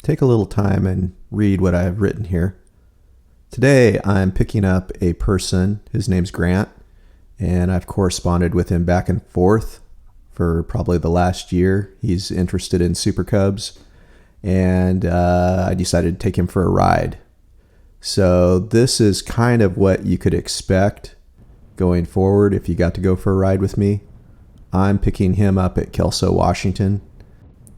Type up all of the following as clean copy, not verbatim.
take a little time and read what I have written here. Today, I'm picking up a person. His name's Grant, and I've corresponded with him back and forth for probably the last year. He's interested in Super Cubs, and I decided to take him for a ride. So this is kind of what you could expect going forward if you got to go for a ride with me. I'm picking him up at Kelso, Washington.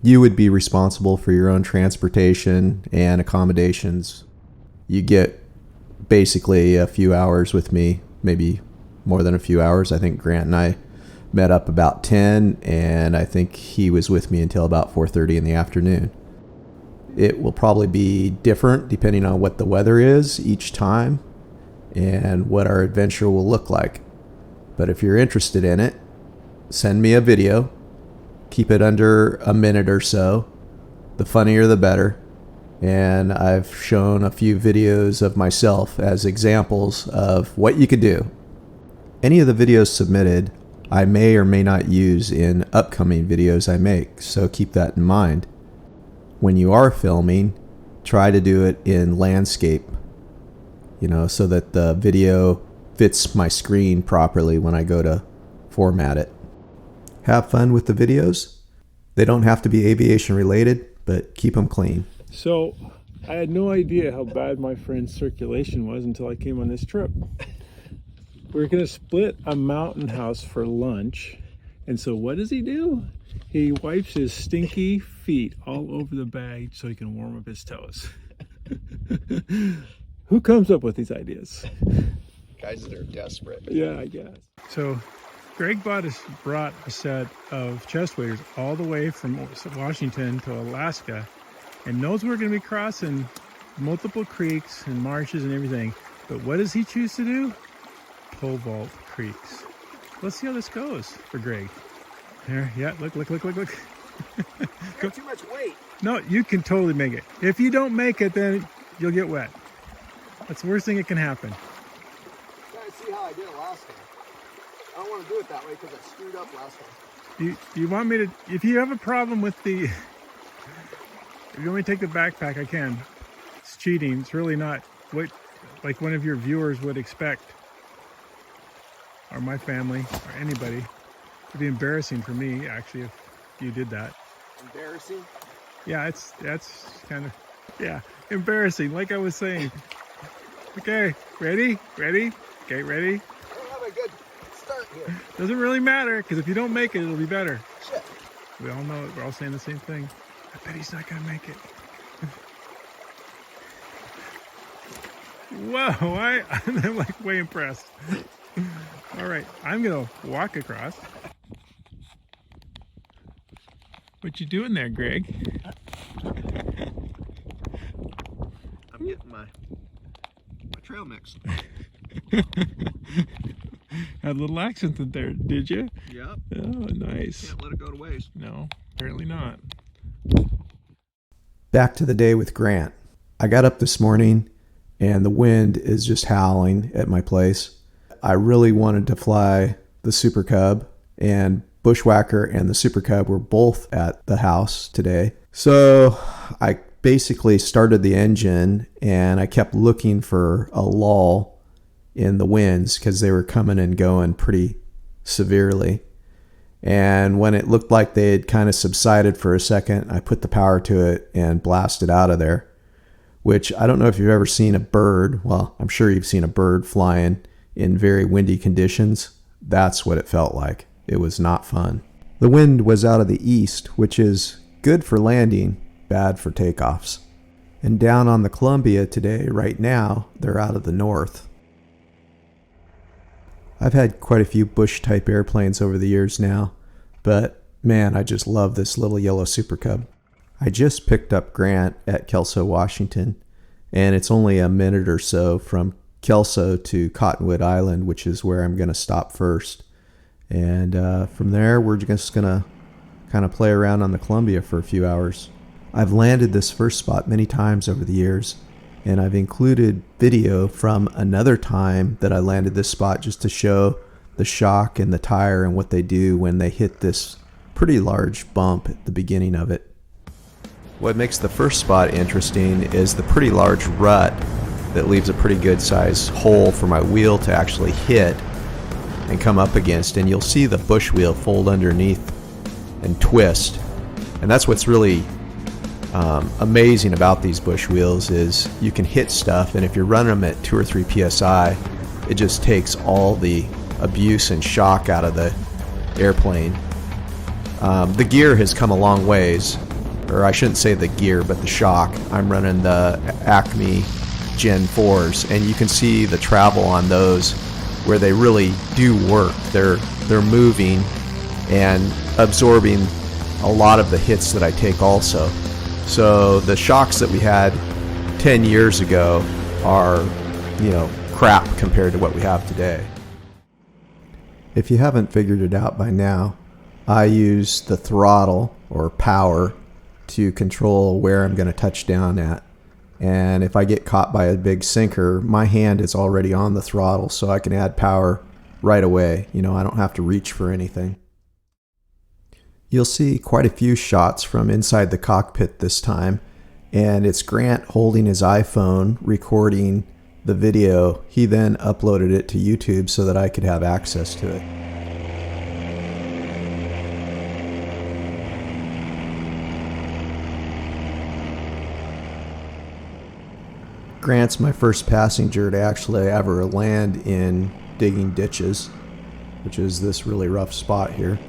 You would be responsible for your own transportation and accommodations. You get basically a few hours with me, maybe more than a few hours. I think Grant and I met up about 10, and I think he was with me until about 4:30 in the afternoon. It will probably be different depending on what the weather is each time and what our adventure will look like. But if you're interested in it, send me a video. Keep it under a minute or so. The funnier the better. And I've shown a few videos of myself as examples of what you could do. Any of the videos submitted, I may or may not use in upcoming videos I make, so keep that in mind. When you are filming, try to do it in landscape, so that the video fits my screen properly when I go to format it. Have fun with the videos. They don't have to be aviation related, but keep them clean. So I had no idea how bad my friend's circulation was until I came on this trip. We were going to split a mountain house for lunch. And so what does he do? He wipes his stinky feet all over the bag so he can warm up his toes. Who comes up with these ideas? Guys that are desperate. Yeah, I guess. So Greg brought a set of chest waders all the way from Washington to Alaska, and knows we're going to be crossing multiple creeks and marshes and everything. But what does he choose to do? Pole vault creeks. Let's see how this goes for Greg. There, yeah, look. Got too much weight. No, you can totally make it. If you don't make it, then you'll get wet. That's the worst thing that can happen. Trying to see how I did it last time. I don't want to do it that way because I screwed up last time. You want me to, if you have a problem with the, if you want me to take the backpack, I can. It's cheating. It's really not what like one of your viewers would expect, or my family, or anybody. It'd be embarrassing for me, actually, if you did that. Embarrassing? Yeah, that's kind of, yeah, embarrassing, like I was saying. Okay, ready? Okay, ready? I don't have a good start here. Doesn't really matter, because if you don't make it, it'll be better. Shit. We all know it. We're all saying the same thing. I bet he's not going to make it. Whoa, I'm like way impressed. All right, I'm going to walk across. What you doing there, Greg? I'm getting my trail mix. Had a little accent in there, did you? Yep. Oh, nice. Can't let it go to waste. No, apparently not. Back to the day with Grant. I got up this morning and the wind is just howling at my place. I really wanted to fly the Super Cub, and Bushwhacker and the Super Cub were both at the house today. So I basically started the engine and I kept looking for a lull in the winds because they were coming and going pretty severely. And when it looked like they had kind of subsided for a second, I put the power to it and blasted out of there, which I don't know if you've ever seen a bird. Well, I'm sure you've seen a bird flying in very windy conditions. That's what it felt like. It was not fun. The wind was out of the east, which is good for landing, bad for takeoffs. And down on the Columbia today, right now, they're out of the north. I've had quite a few Bush-type airplanes over the years now, but man, I just love this little yellow Super Cub. I just picked up Grant at Kelso, Washington, and it's only a minute or so from Kelso to Cottonwood Island, which is where I'm going to stop first. And from there, we're just going to kind of play around on the Columbia for a few hours. I've landed this first spot many times over the years, and I've included video from another time that I landed this spot just to show the shock and the tire and what they do when they hit this pretty large bump at the beginning of it. What makes the first spot interesting is the pretty large rut that leaves a pretty good sized hole for my wheel to actually hit and come up against, and you'll see the bush wheel fold underneath and twist. And that's what's really amazing about these bush wheels is you can hit stuff, and if you're running them at 2 or 3 psi, it just takes all the abuse and shock out of the airplane. The gear has come a long ways, or I shouldn't say the gear, but the shock. I'm running the Acme Gen 4s, and you can see the travel on those where they really do work. They're moving and absorbing a lot of the hits that I take also. So the shocks that we had 10 years ago are, crap compared to what we have today. If you haven't figured it out by now, I use the throttle or power to control where I'm going to touch down at. And if I get caught by a big sinker, my hand is already on the throttle, so I can add power right away. I don't have to reach for anything. You'll see quite a few shots from inside the cockpit this time, and it's Grant holding his iPhone recording the video. He then uploaded it to YouTube so that I could have access to it. Grant's my first passenger to actually ever land in digging ditches, which is this really rough spot here.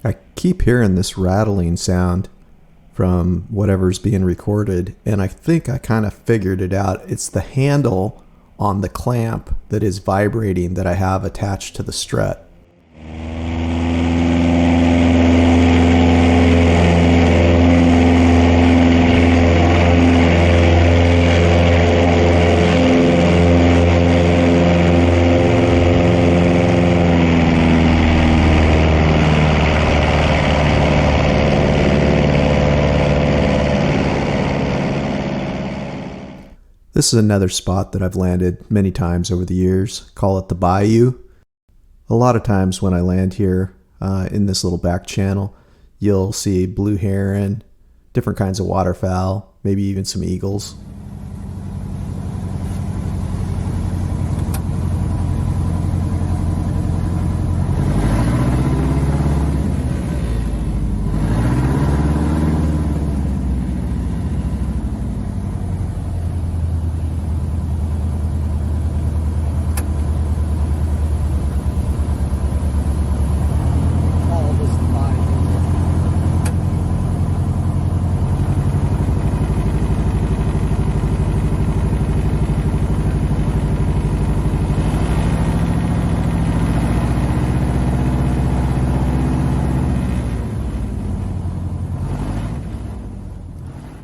I keep hearing this rattling sound from whatever's being recorded, and I think I kind of figured it out. It's the handle on the clamp that is vibrating that I have attached to the strut. This is another spot that I've landed many times over the years. Call it the Bayou. A lot of times when I land here in this little back channel, you'll see blue heron, different kinds of waterfowl, maybe even some eagles.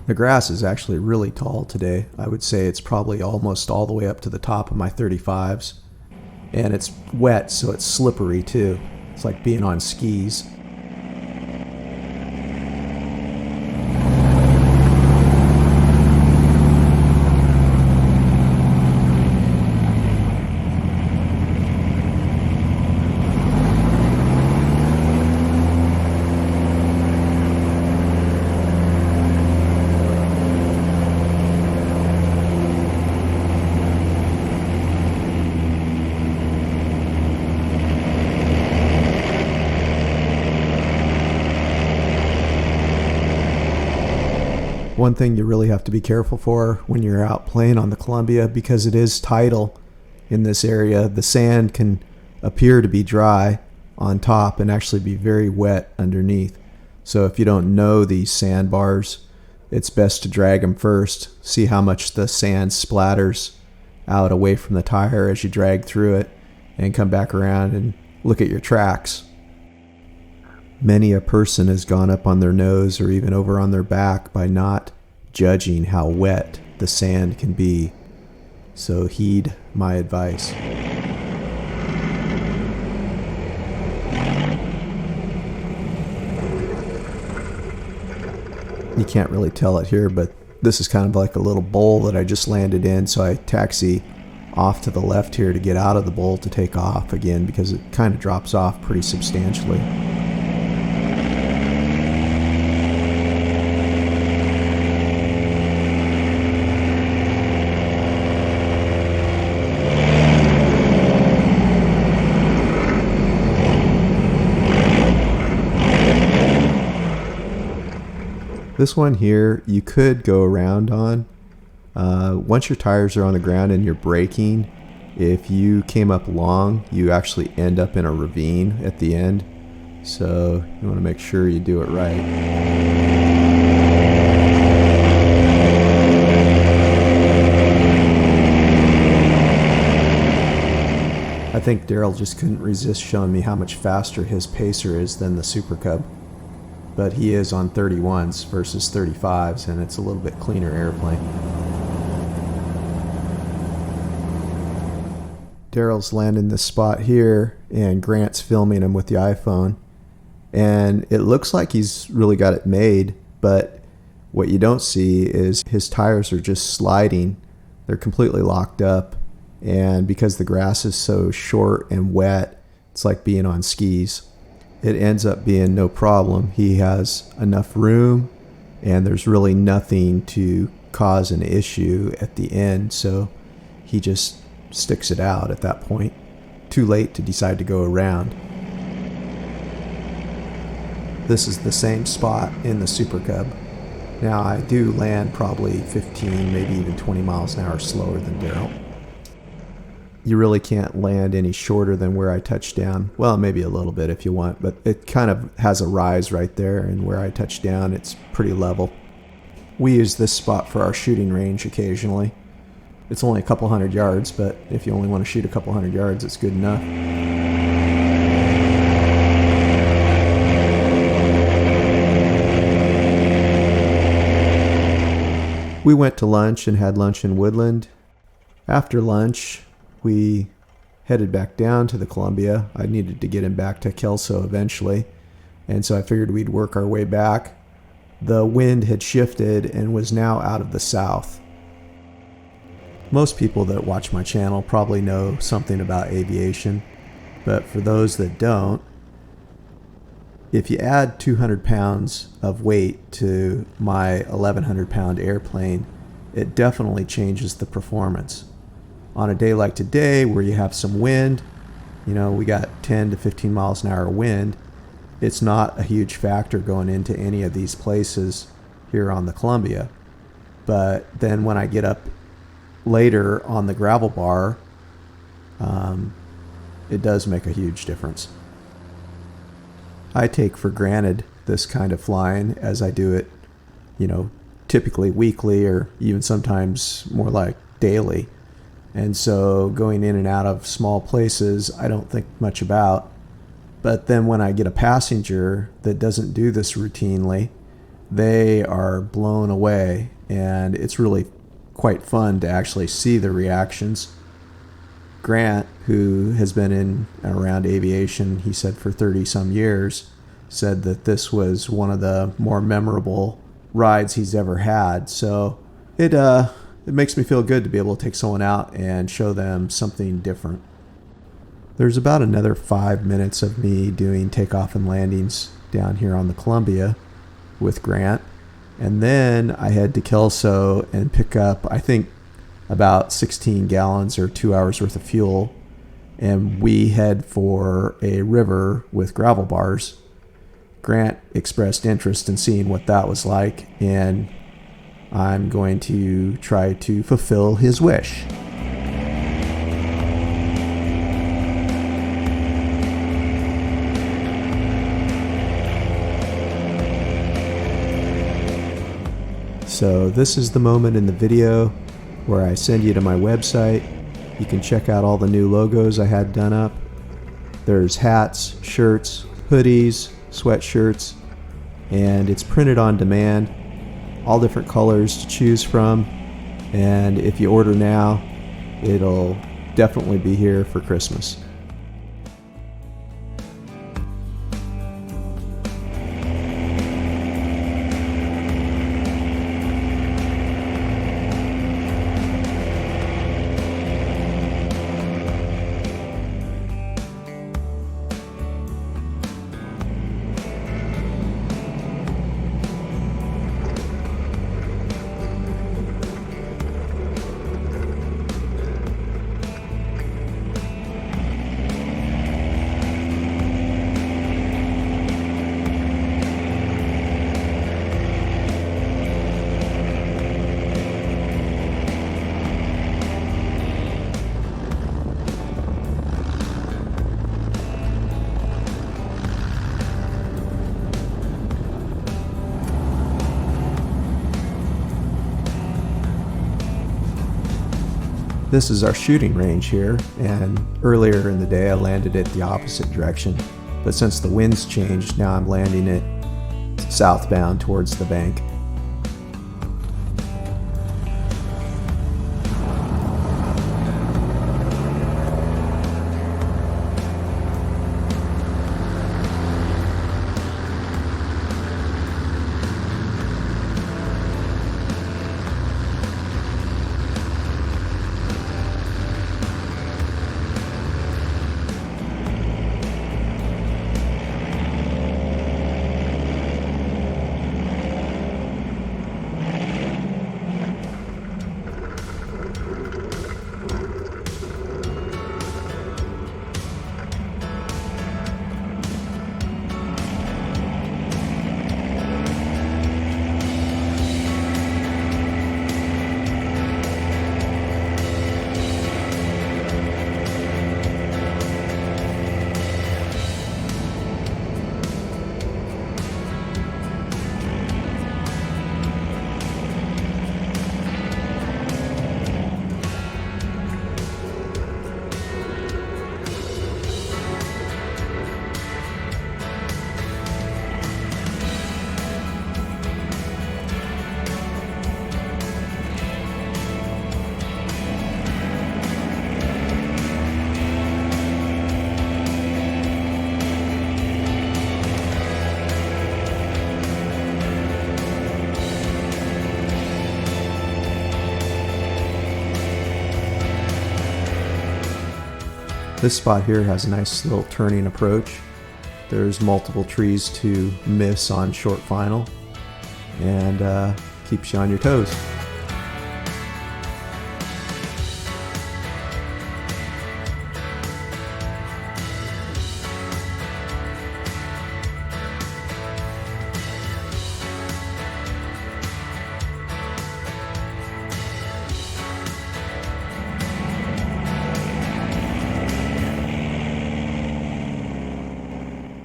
The grass is actually really tall today. I would say it's probably almost all the way up to the top of my 35s. And it's wet, so it's slippery too. It's like being on skis. One thing you really have to be careful for when you're out playing on the Columbia, because it is tidal in this area, the sand can appear to be dry on top and actually be very wet underneath. So if you don't know these sandbars, it's best to drag them first, see how much the sand splatters out away from the tire as you drag through it, and come back around and look at your tracks. Many a person has gone up on their nose or even over on their back by not judging how wet the sand can be. So heed my advice. You can't really tell it here, but this is kind of like a little bowl that I just landed in, so I taxi off to the left here to get out of the bowl to take off again because it kind of drops off pretty substantially. This one here, you could go around on. Once your tires are on the ground and you're braking, if you came up long, you actually end up in a ravine at the end. So you want to make sure you do it right. I think Daryl just couldn't resist showing me how much faster his pacer is than the Super Cub. But he is on 31s versus 35s, and it's a little bit cleaner airplane. Daryl's landing this spot here, and Grant's filming him with the iPhone. And it looks like he's really got it made, but what you don't see is his tires are just sliding. They're completely locked up, and because the grass is so short and wet, it's like being on skis. It ends up being no problem. He has enough room, and there's really nothing to cause an issue at the end, so he just sticks it out at that point. Too late to decide to go around. This is the same spot in the Super Cub. Now I do land probably 15, maybe even 20 miles an hour slower than Daryl. You really can't land any shorter than where I touched down. Well, maybe a little bit if you want, but it kind of has a rise right there, and where I touch down, it's pretty level. We use this spot for our shooting range occasionally. It's only a couple hundred yards, but if you only want to shoot a couple hundred yards, it's good enough. We went to lunch and had lunch in Woodland. After lunch, we headed back down to the Columbia. I needed to get him back to Kelso eventually, and so I figured we'd work our way back. The wind had shifted and was now out of the south. Most people that watch my channel probably know something about aviation, but for those that don't, if you add 200 pounds of weight to my 1,100 pound airplane, it definitely changes the performance. On a day like today where you have some wind, we got 10 to 15 miles an hour wind, it's not a huge factor going into any of these places here on the Columbia. But then when I get up later on the gravel bar, it does make a huge difference. I take for granted this kind of flying as I do it, typically weekly or even sometimes more like daily. And so going in and out of small places, I don't think much about. But then when I get a passenger that doesn't do this routinely, they are blown away. And it's really quite fun to actually see the reactions. Grant, who has been in and around aviation, he said for 30 some years, said that this was one of the more memorable rides he's ever had. So it makes me feel good to be able to take someone out and show them something different. There's about another 5 minutes of me doing takeoff and landings down here on the Columbia with Grant. And then I head to Kelso and pick up, I think, about 16 gallons or 2 hours worth of fuel. And we head for a river with gravel bars. Grant expressed interest in seeing what that was like, and I'm going to try to fulfill his wish. So this is the moment in the video where I send you to my website. You can check out all the new logos I had done up. There's hats, shirts, hoodies, sweatshirts, and it's printed on demand. All different colors to choose from, and if you order now, it'll definitely be here for Christmas. This is our shooting range here, and earlier in the day I landed it the opposite direction, but since the wind's changed, now I'm landing it southbound towards the bank. This spot here has a nice little turning approach. There's multiple trees to miss on short final, and keeps you on your toes.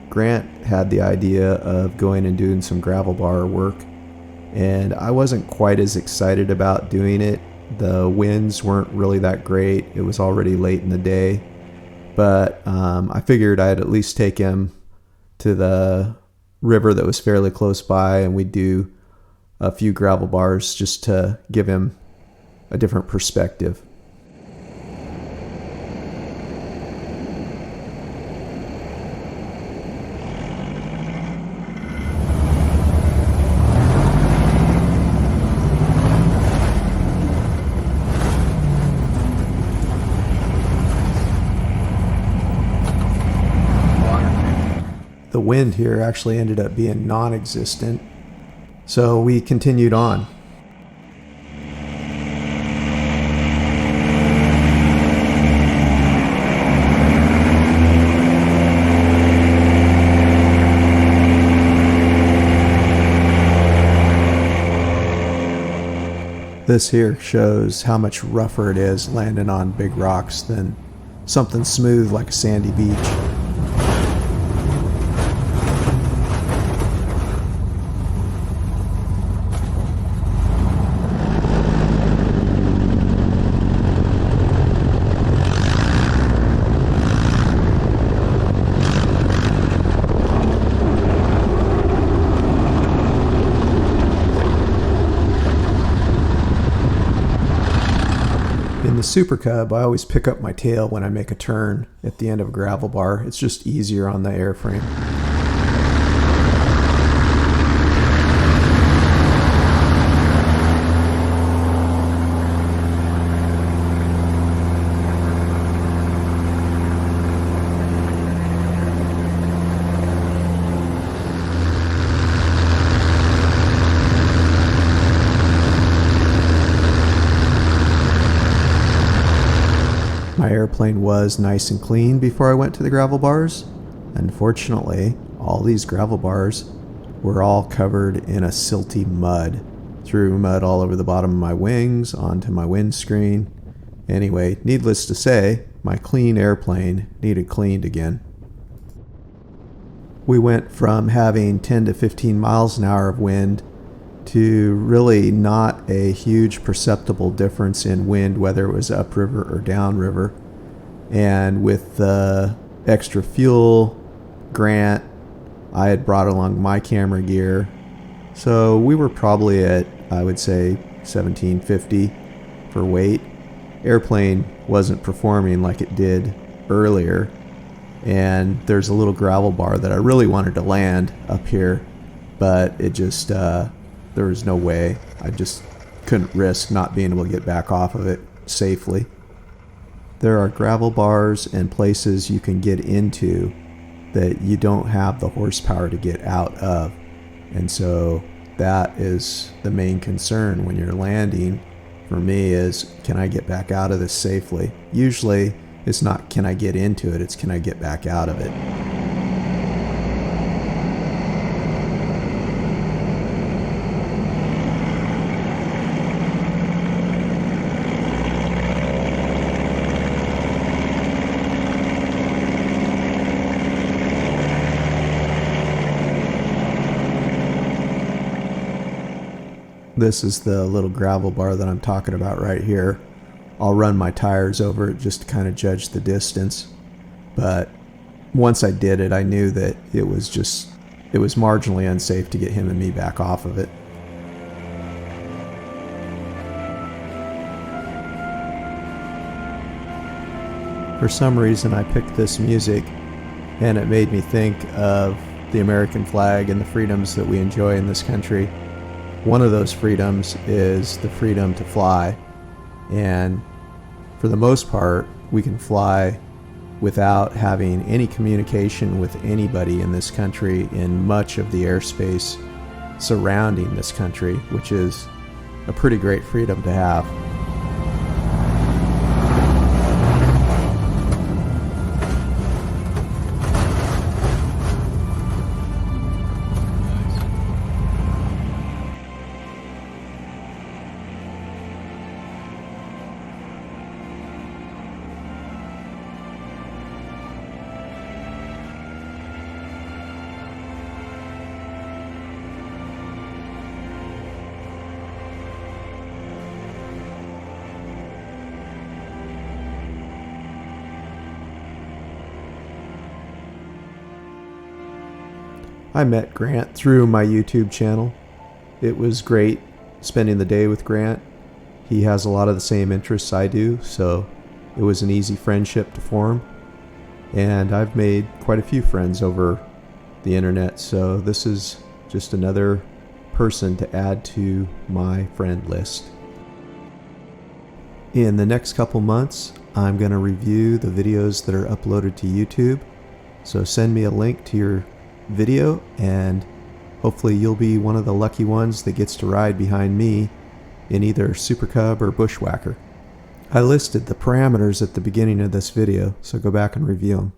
Grant had the idea of going and doing some gravel bar work, and I wasn't quite as excited about doing it. The winds weren't really that great. It was already late in the day, but I figured I'd at least take him to the river that was fairly close by, and we'd do a few gravel bars just to give him a different perspective. The wind here actually ended up being non-existent, so we continued on. This here shows how much rougher it is landing on big rocks than something smooth like a sandy beach. In the Super Cub, I always pick up my tail when I make a turn at the end of a gravel bar. It's just easier on the airframe. My airplane was nice and clean before I went to the gravel bars. Unfortunately, all these gravel bars were all covered in a silty mud. Threw mud all over the bottom of my wings, onto my windscreen. Anyway, needless to say, my clean airplane needed cleaned again. We went from having 10 to 15 miles an hour of wind to really not a huge perceptible difference in wind, whether it was upriver or downriver. And with the extra fuel, Grant, I had brought along my camera gear. So we were probably at, I would say, 1750 for weight. Airplane wasn't performing like it did earlier. And there's a little gravel bar that I really wanted to land up here, but it just, there was no way. I just couldn't risk not being able to get back off of it safely. There are gravel bars and places you can get into that you don't have the horsepower to get out of. And so that is the main concern when you're landing for me is, can I get back out of this safely? Usually it's not can I get into it, it's can I get back out of it. This is the little gravel bar that I'm talking about right here. I'll run my tires over it just to kind of judge the distance. But once I did it, I knew that it was marginally unsafe to get him and me back off of it. For some reason, I picked this music, and it made me think of the American flag and the freedoms that we enjoy in this country. One of those freedoms is the freedom to fly, and for the most part, we can fly without having any communication with anybody in this country in much of the airspace surrounding this country, which is a pretty great freedom to have. I met Grant through my YouTube channel. It was great spending the day with Grant. He has a lot of the same interests I do, so it was an easy friendship to form. And I've made quite a few friends over the internet, so this is just another person to add to my friend list. In the next couple months, I'm going to review the videos that are uploaded to YouTube. So send me a link to your video, and hopefully you'll be one of the lucky ones that gets to ride behind me in either Super Cub or Bushwhacker. I listed the parameters at the beginning of this video, so go back and review them.